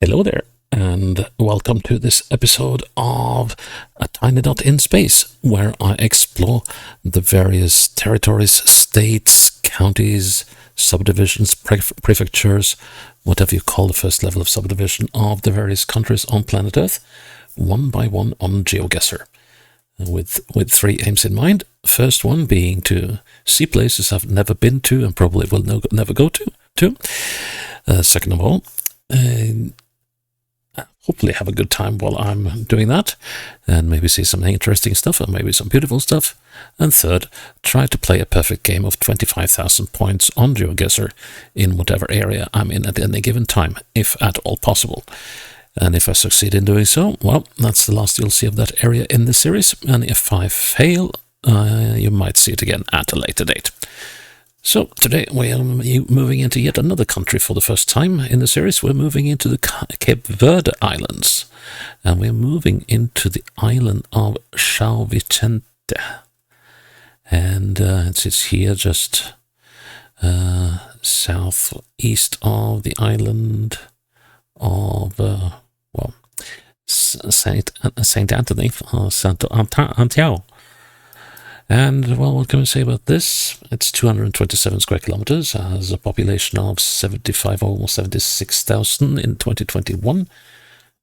Hello there, and welcome to this episode of A Tiny Dot in Space, where I explore the various territories, states, counties, subdivisions, prefectures, whatever you call the first level of subdivision of the various countries on planet Earth, one by one on GeoGuessr, with three aims in mind. First one being to see places I've never been to and probably will never go to. Second of all, hopefully have a good time while I'm doing that, and maybe see some interesting stuff and maybe some beautiful stuff. And third, try to play a perfect game of 25,000 points on GeoGuessr in whatever area I'm in at any given time, if at all possible. And if I succeed in doing so, well, that's the last you'll see of that area in the series. And if I fail, you might see it again at a later date. So today we are moving into yet another country for the first time in the series. We're moving into the Cape Verde Islands, and we're moving into the island of São Vicente. And it's here just southeast of the island of, Saint Anthony, Santo Antão. And, well, what can we say about this? It's 227 square kilometers, has a population of 75, almost 76,000 in 2021.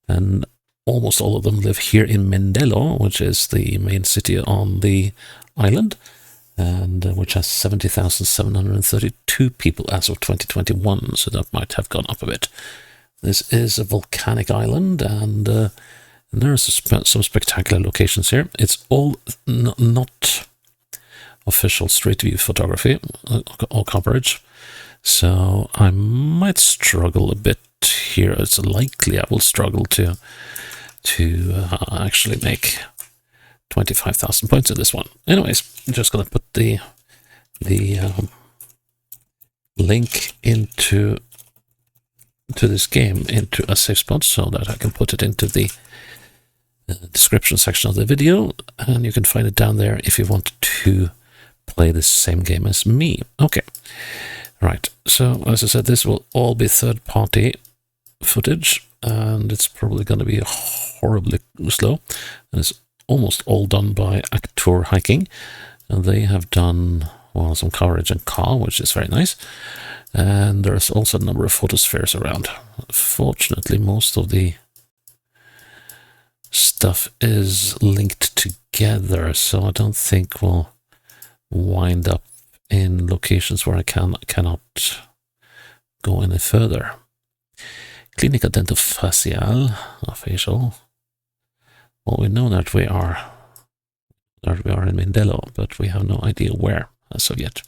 And almost all of them live here in Mindelo, which is the main city on the island, and which has 70,732 people as of 2021, so that might have gone up a bit. This is a volcanic island, and there are some spectacular locations here. It's all not official street view photography or coverage, so I might struggle a bit here. It's likely I will struggle to actually make 25,000 points in this one. Anyways, I'm just gonna put the link into this game into a safe spot so that I can put it into the description section of the video, and you can find it down there if you want to play the same game as me. Okay, right, so as I said, this will all be third-party footage, and it's probably going to be horribly slow, and it's almost all done by Actor Hiking, and they have done, well, some coverage in car, which is very nice, and there's also a number of photospheres around. Fortunately, most of the stuff is linked together, so I don't think we'll wind up in locations where I cannot go any further. Clinica dentofacial, facial. Well, we know that we are in Mindelo, but we have no idea where as of yet.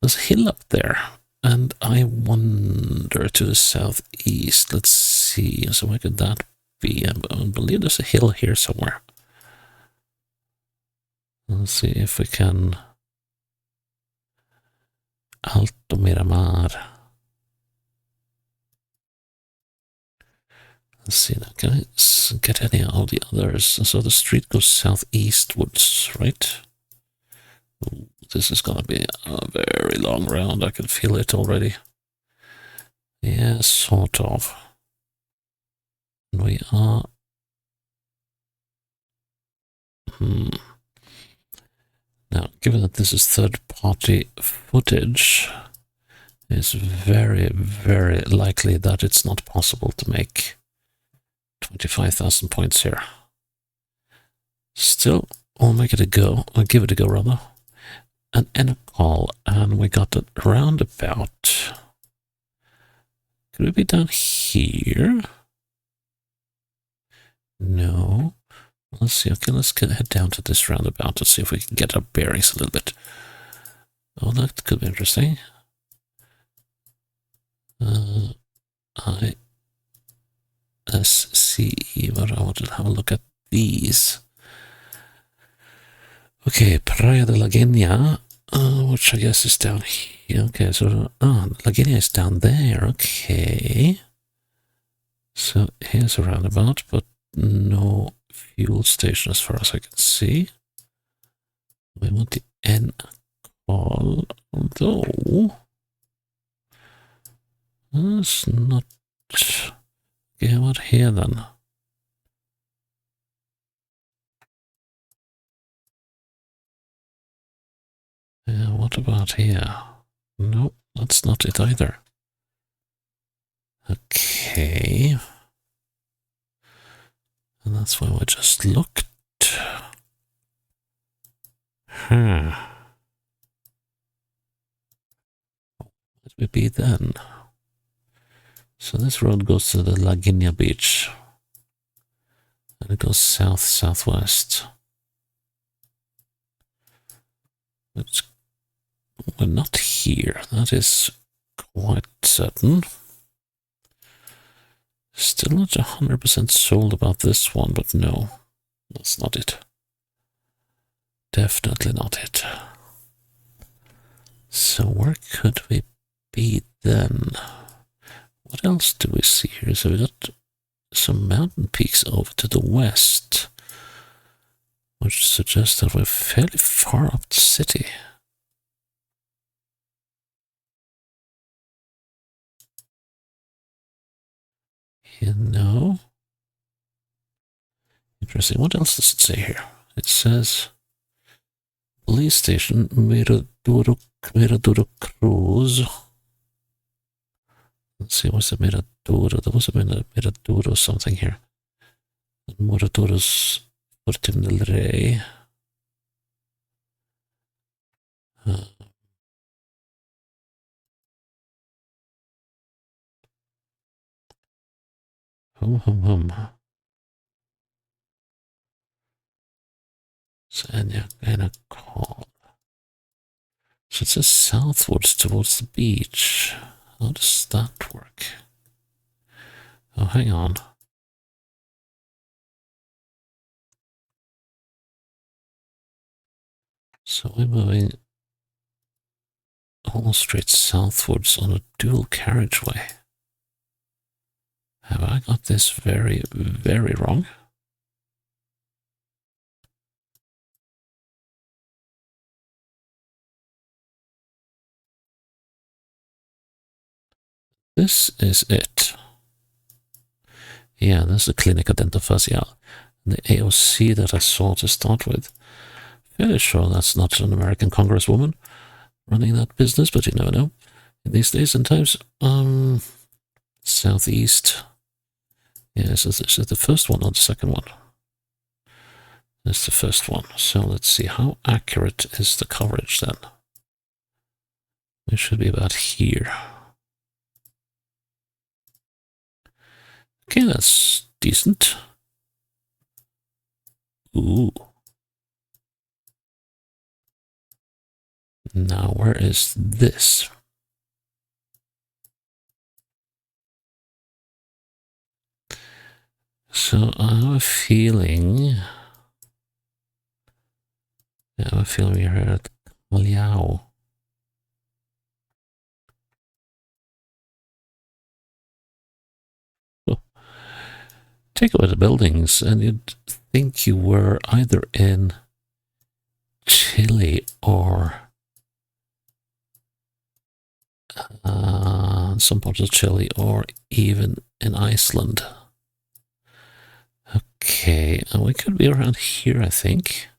There's a hill up there, and I wander to the southeast. Let's see, so where could that be? I believe there's a hill here somewhere. Let's see if we can. Alto Miramar. Let's see now. Can I get any of the others? So the street goes southeastwards, right? Ooh, this is gonna be a very long round. I can feel it already. Yeah, sort of. We are. Now, given that this is third-party footage, it's very, very likely that it's not possible to make 25,000 points here. Still, I'll make it a go. I'll give it a go, rather. And end a call, and we got it around about. Could it be down here? No. Let's see. Okay, let's head down to this roundabout to see if we can get our bearings a little bit. Oh, that could be interesting. ISCE, but I wanted to have a look at these. Okay, Praia de la Guinea, which I guess is down here. Okay, so La Guinea is down there. Okay. So here's a roundabout, but no fuel station as far as I can see. We want the N call, although it's not. Okay, what here then? What about here? No, that's not it either. Okay. And that's why we just looked. What would be then? So this road goes to the Laguna Beach. And it goes south-southwest. We're not here. That is quite certain. Still not 100% sold about this one, but no, that's not it. Definitely not it. So where could we be then? What else do we see here? So we got some mountain peaks over to the west, which suggests that we're fairly far up the city. You know? Interesting. What else does it say here? It says police station Miraduro Cruz. Let's see, what's the Miraduro? There was a Miraduro something here. Muraduro's Fortin del Rey. Sanya kind of call. So it says southwards towards the beach. How does that work? Oh, hang on. So we're moving almost straight southwards on a dual carriageway. Have I got this very, very wrong? This is it. Yeah, this is the Clínica Dentofacial. The AOC that I saw to start with. Fairly sure that's not an American congresswoman running that business, but you never know. In these days and times, southeast. Yeah, so this is the first one or the second one? That's the first one. So let's see, how accurate is the coverage then? It should be about here. Okay, that's decent. Ooh. Now, where is this? So I have a feeling. We're at Liao. Take away the buildings, and you'd think you were either in Chile or some parts of Chile, or even in Iceland. Okay, and we could be around here, I think.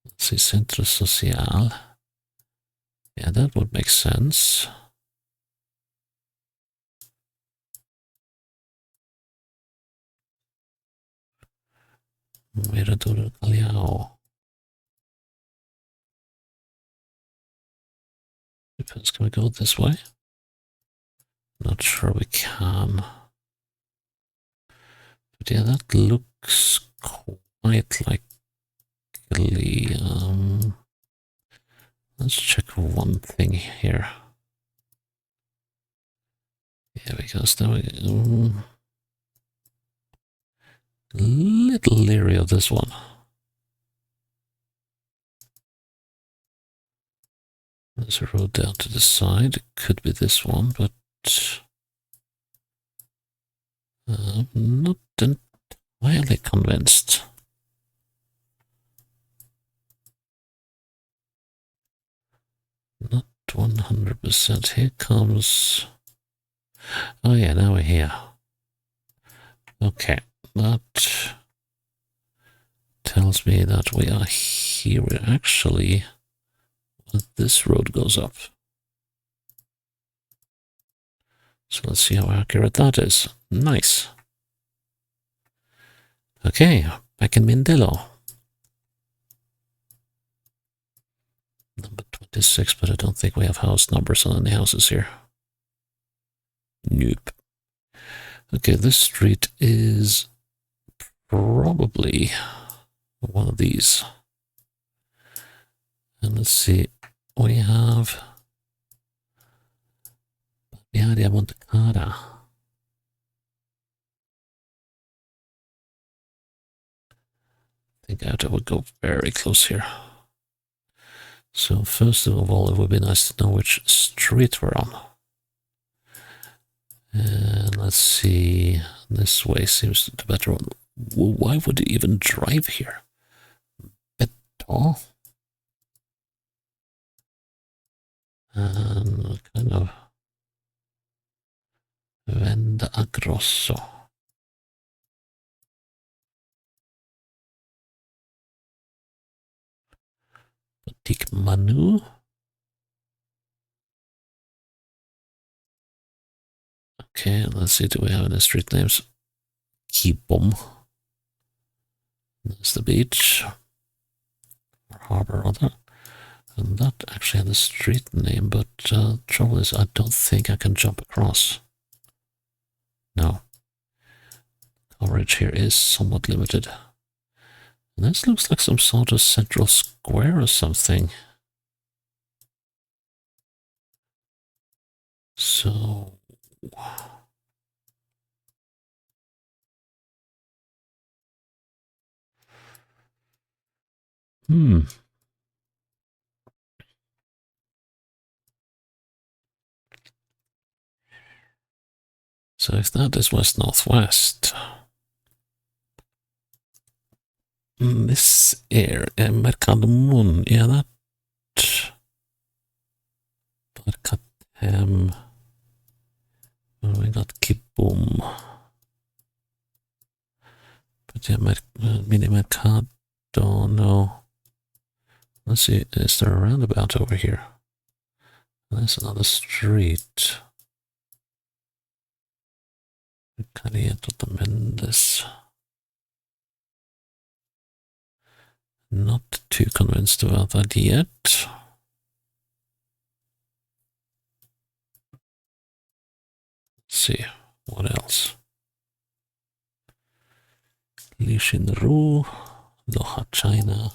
Let's see, Centro Social. Yeah, that would make sense. Mirador Galeão. Depends, can we go this way? Not sure we can. But yeah, that looks quite likely. Let's check one thing here. Yeah, because now we little leery of this one. There's a road down to the side. It could be this one, but I'm not entirely convinced. Not 100%. Here comes Oh yeah, now we're here. Okay, that tells me that we are here. We're actually... This road goes up. So let's see how accurate that is. Nice. Okay, back in Mindelo. Number 26, but I don't think we have house numbers on any houses here. Nope. Okay, this street is probably one of these. And let's see, we have Verde Montecara. I think I would go very close here. So first of all, it would be nice to know which street we're on. And let's see, this way seems the better one. Why would you even drive here? Beto? And kind of Venda a Grosso. Boutique Manu. Okay, let's see, do we have any street names? Kibom. That's the beach. Or harbor, rather. And that actually had a street name, but trouble is I don't think I can jump across. No. Coverage here is somewhat limited. And this looks like some sort of central square or something. So... So if that is west-northwest, this area, Mercadomun, yeah, that... Mercatem... Oh, we got Kibum. But yeah, Mini Mercado, no. Let's see, is there a roundabout over here? There's another street. Carrieto de Mendes. Not too convinced about that yet. Let's see, what else? Lishinru, Loja, China.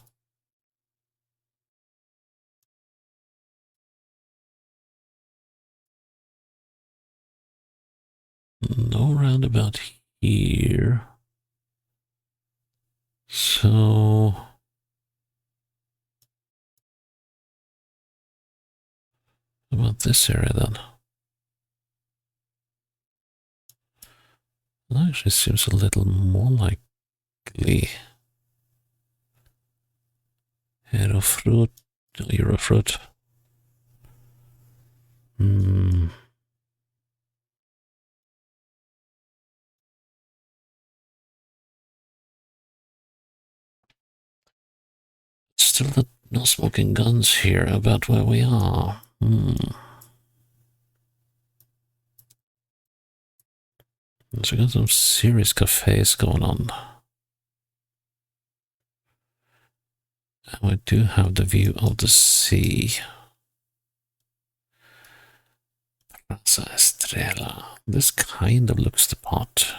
No roundabout here. So... What about this area then? That actually seems a little more likely. Eurofruit. Still no smoking guns here about where we are. So we got some serious cafes going on. And we do have the view of the sea. Plaza Estrella. This kind of looks the part.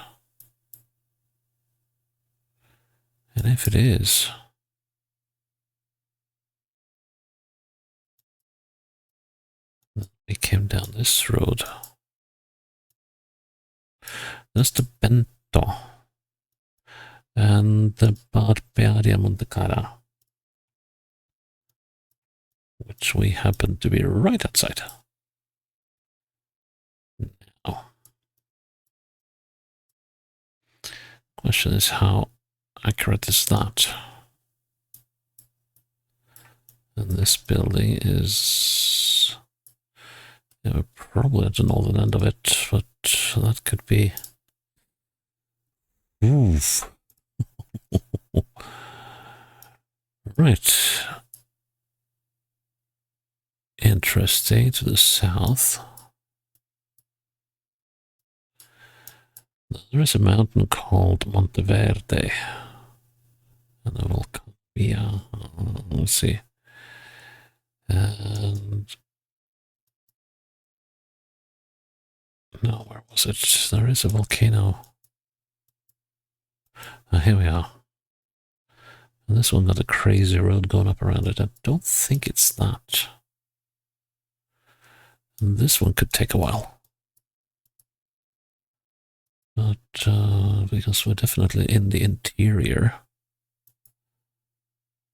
And if it is... We came down this road. That's the Bento. And the Barberia Montecara. Which we happen to be right outside. Now. Question is, how accurate is that? And this building is... Yeah, we're probably at the northern end of it, but that could be... Oof. Right. Interesting, to the south. There is a mountain called Verde. And a volcano. Yeah, let's see. And... no, where was it? There is a volcano. Oh, here we are. And this one got a crazy road going up around it. I don't think it's that. And this one could take a while. But, because we're definitely in the interior.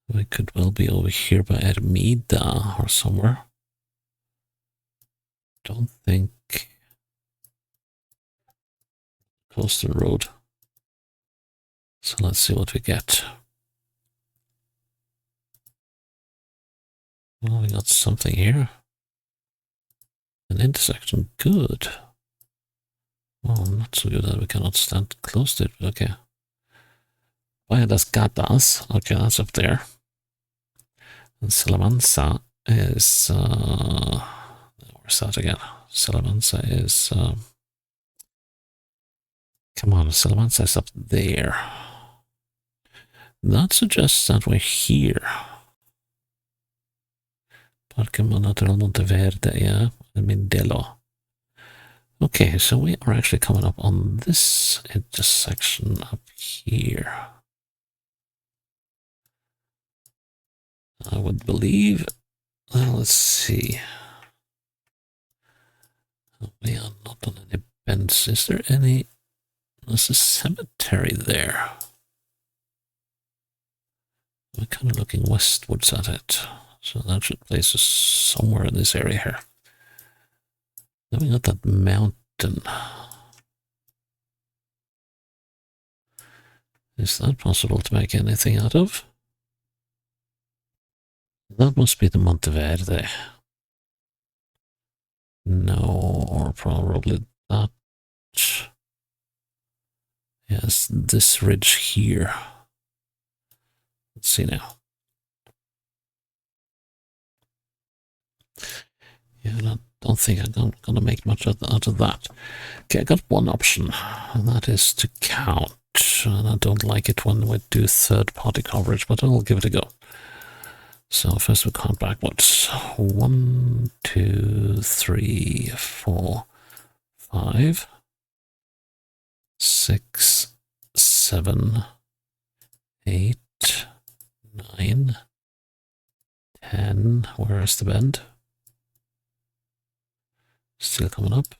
We could well be over here by Ermida or somewhere. Don't think... coastal road. So let's see what we get. Well, we got something here. An intersection. Good. Well, not so good that we cannot stand close to it, but okay. Via das Gatas. Okay, that's up there. And Salamanca is... where's that again? Salamanca is... come on, Salamanca is up there. That suggests that we're here. Parque Natural Monteverde, yeah, and Mindelo. Okay, so we are actually coming up on this intersection up here. I would believe. Well, let's see. We are not on any bends. Is there any... there's a cemetery there. We're kind of looking westwards at it. So that should place us somewhere in this area here. Then we got that mountain. Is that possible to make anything out of? That must be the Monteverde. No, or probably that. Yes, this ridge here. Let's see now. Yeah, I don't think I'm going to make much out of that. Okay, I got one option, and that is to count. And I don't like it when we do third-party coverage, but I'll give it a go. So first we count backwards. 1, 2, 3, 4, 5, 6, 7, 8, 9, 10. Where is the bend? Still coming up.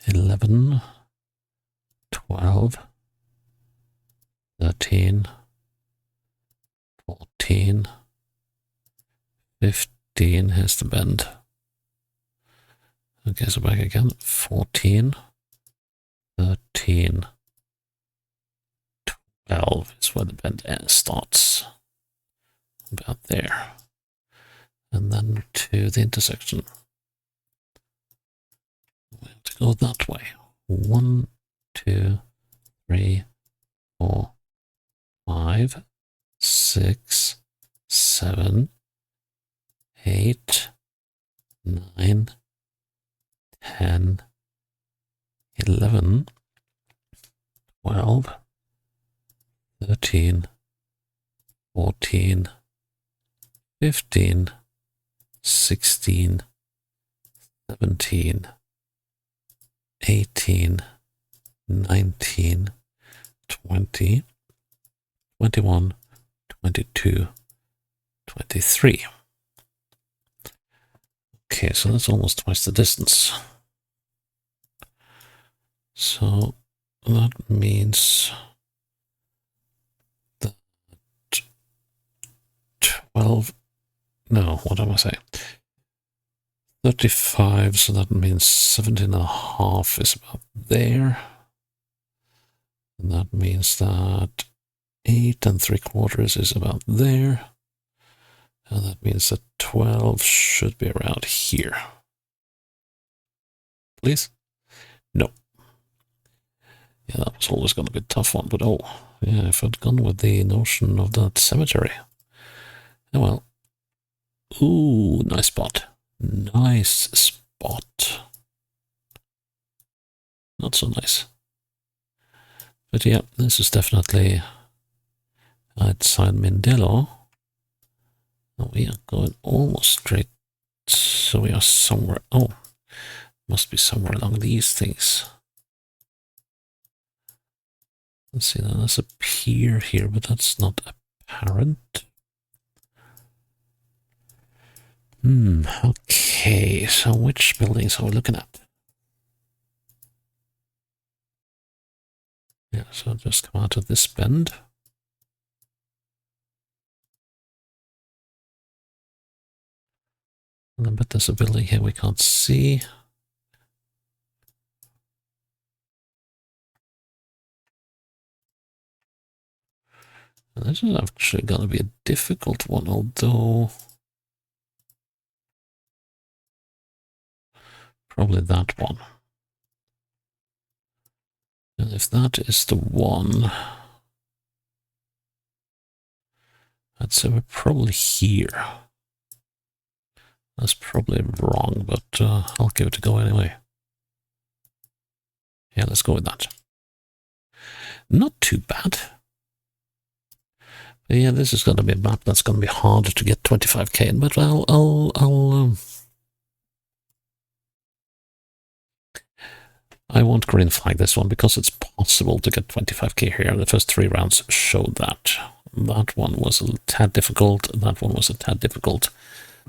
11, 12, 13, 14, 15. Here's the bend. Okay, so back again. 14, 13, 12 is where the bend starts. About there. And then to the intersection. We have to go that way. 1, 2, 3, 4, 5, 6, 7, 8, 9, 10, 11, 12, 13, 14, 15, 16, 17, 18, 19, 20, 21, 22, 23. Okay, so that's almost twice the distance. So that means that 12, no, what am I saying? 35, so that means 17.5 is about there. And that means that 8 3/4 is about there. And that means that 12 should be around here. please? No. Yeah, that was always going to be a tough one, but oh, yeah, if I'd gone with the notion of that cemetery. Oh well. Ooh, nice spot. Nice spot. Not so nice. But yeah, this is definitely outside Mindelo. Oh, we are going almost straight. So we are somewhere. Oh, must be somewhere along these things. Let's see, there's a pier here, but that's not apparent. Okay, so which buildings are we looking at? Yeah, so just come out of this bend. And I bet there's a building here we can't see. And this is actually going to be a difficult one, although probably that one. And if that is the one, I'd say we're probably here. That's probably wrong, but I'll give it a go anyway. Yeah, let's go with that. Not too bad. But yeah, this is going to be a map that's going to be hard to get 25k in, but I won't green flag this one because it's possible to get 25k here. The first 3 rounds showed that. That one was a tad difficult. That one was a tad difficult.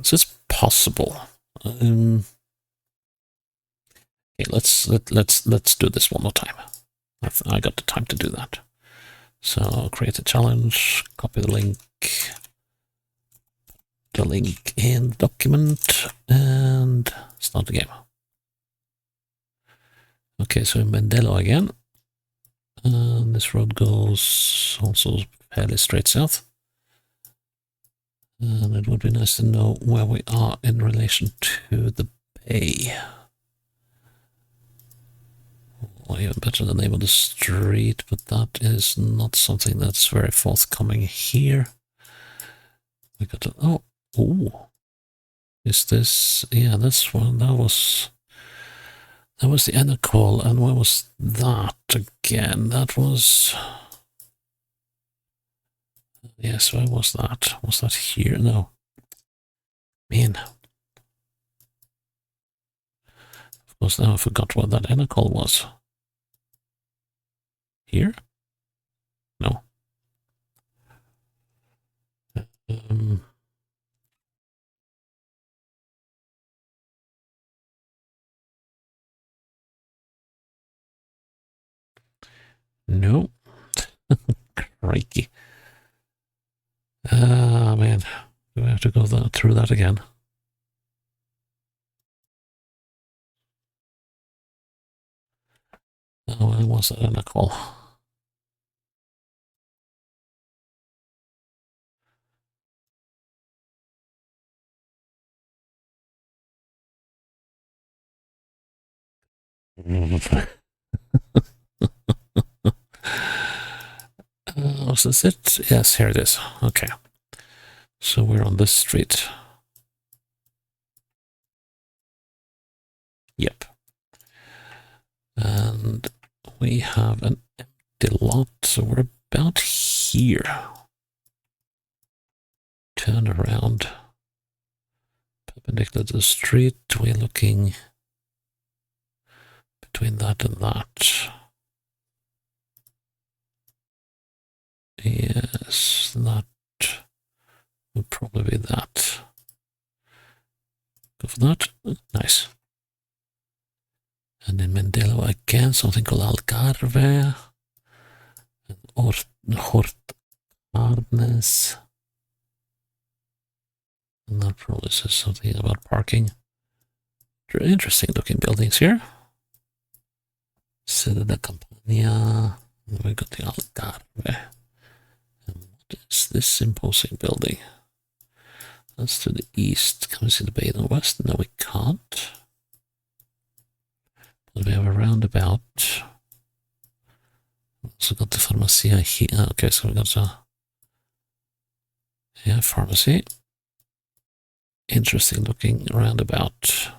So it's possible. Okay, let's do this one more time. I got the time to do that. So create a challenge, copy the link in the document, and start the game. Okay, so in Mindelo again. And this road goes also fairly straight south. And it would be nice to know where we are in relation to the bay. Or even better, the name of the street, but that is not something that's very forthcoming here. We got to, oh, is this, yeah, this one, that was the inner call, and where was that again? That was, yes, where was that? Was that here? No. Man. Of course, now I forgot what that inner call was. Here? No. No. Crikey. Ah, man. Do I have to go through that again? Oh, I was that in a call. Was this it? Yes, here it is. Okay. So we're on this street. Yep. And we have an empty lot, so we're about here. Turn around. Perpendicular to the street, we're looking between that and that. Yes, that would probably be that. Go for that. Nice. And in Mindelo again, something called Algarve. And Hortcarnes. And that probably says something about parking. Interesting looking buildings here. Sede de Campania. And we got the Algarve. And what is this imposing building? That's to the east. Can we see the bay in the west? No, we can't. We have a roundabout. Also got the pharmacy here. Okay, so we got a pharmacy. Interesting looking roundabout,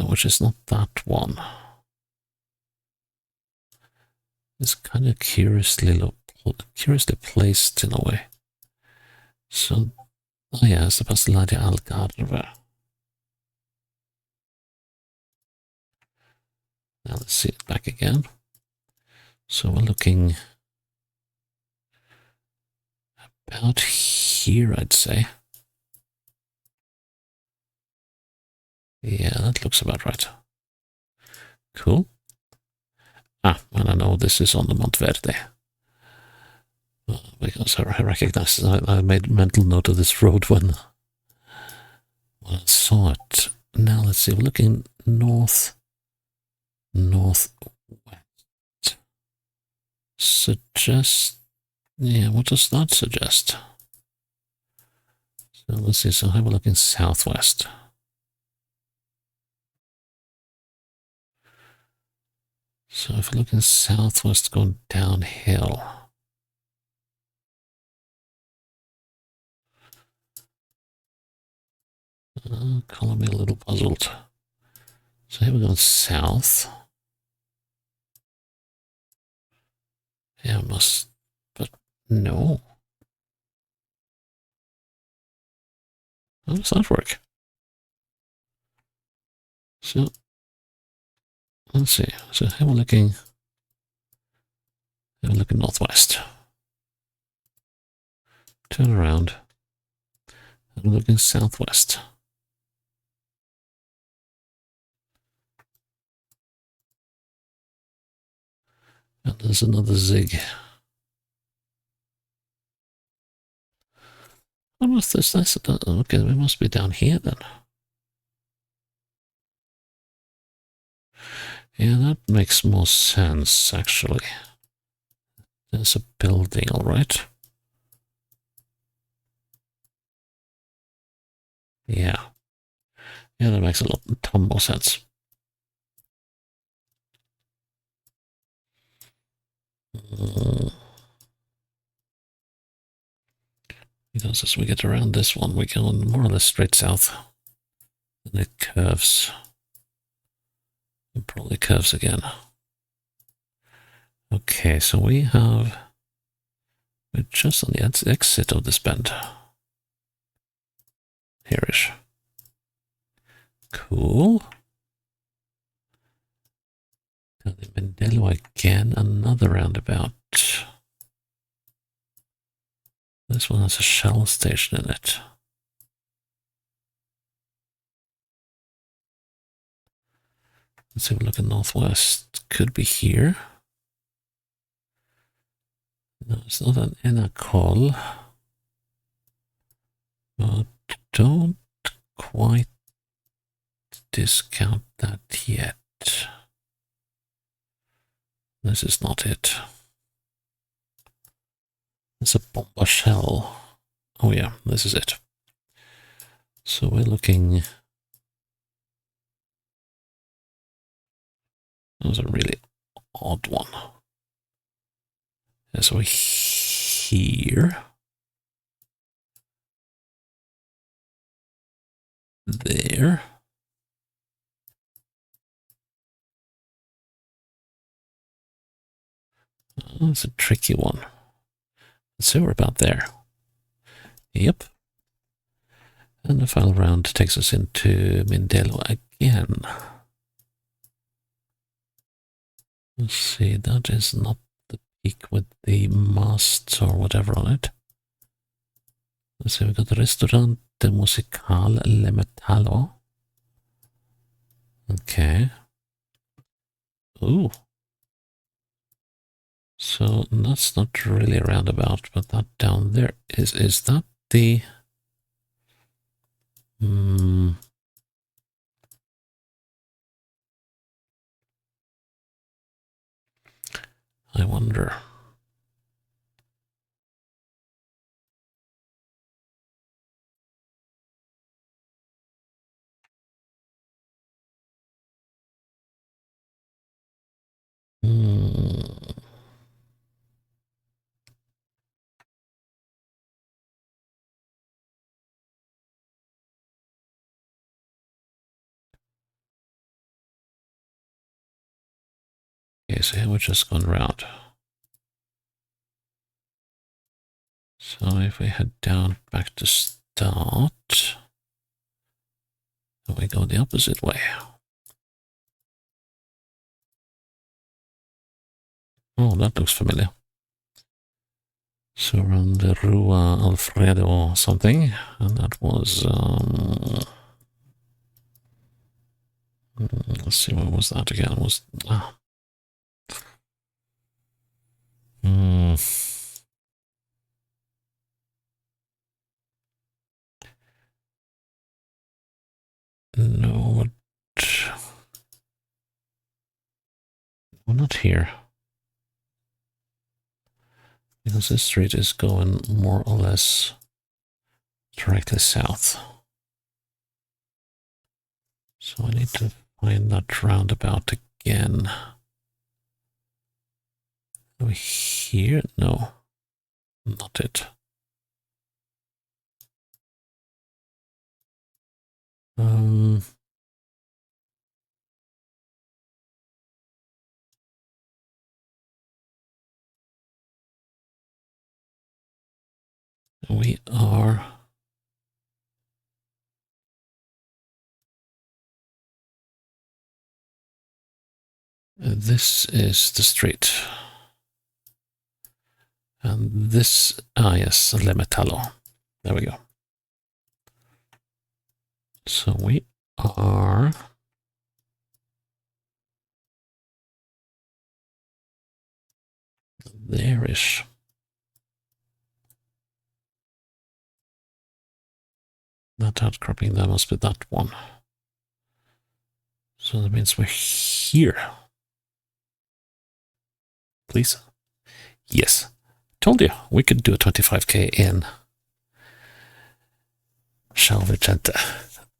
which is not that one. It's kind of curiously placed in a way. So, yeah, it's the Pastelaria de Algarve. Now let's see it back again. So we're looking about here, I'd say. Yeah, that looks about right. Cool. And I know this is on the Verde. Because I recognize I made mental note of this road when I saw it. Now let's see, we're looking northwest. Suggest, yeah, what does that suggest? So let's see, so how we're looking southwest. So if we're looking southwest, going downhill. Color me a little puzzled. So here we're going south. Yeah, must, but no. How does that work? So, let's see. So here we're looking northwest. Turn around. And we're looking southwest. And there's another zig. What was this? Okay, we must be down here then. Yeah, that makes more sense, actually. There's a building, all right. Yeah. Yeah, that makes a ton more sense. Because as we get around this one, we go more or less straight south. And it curves. It probably curves again. Okay, so we're just on the exit of this bend. Here-ish. Cool. Now the Mendello again, another roundabout. This one has a Shell station in it. Let's have a look at northwest. Could be here. No, it's not an Enacol. But don't quite discount that yet. This is not it. It's a Bomba Shell. Oh yeah, this is it. So we're looking. That was a really odd one. Yeah, so here. There. Oh, that's a tricky one. So we're about there. Yep. And the final round takes us into Mindelo again. Let's see, that is not the peak with the masts or whatever on it. Let's see, we got Ristorante Musical Le Metallo. Okay. Ooh. So that's not really a roundabout, but that down there is that the I wonder. so here we're just going round. So if we head down back to start, then we go the opposite way. Oh, that looks familiar. So we're on the Rua Alfredo or something, and that was, let's see, what was that again? No, we're not here. Because this street is going more or less directly south. So I need to find that roundabout again. Are we here? No, not it. We are... This is the street. And this, yes, Le Metallo. There we go. So we are... there-ish. That outcropping, that must be that one. So that means we're here. Please? Yes. Told you, we could do a 25k in São Vicente.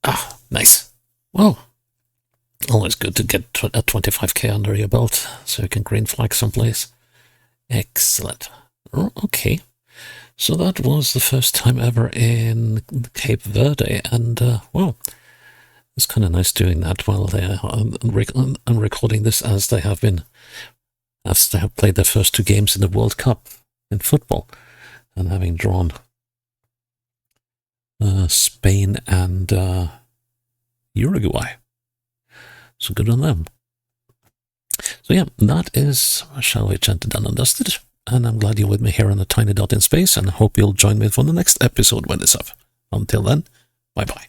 Ah, nice. Well, always good to get a 25k under your belt so you can green flag someplace. Excellent. Okay. So that was the first time ever in Cape Verde, and well, it's kind of nice doing that while I'm recording this as they have played their first 2 games in the World Cup in football, and having drawn Spain and Uruguay. So good on them. So yeah, that is São Vicente done and dusted. And I'm glad you're with me here on a tiny dot in space, and I hope you'll join me for the next episode when it's up. Until then, bye-bye.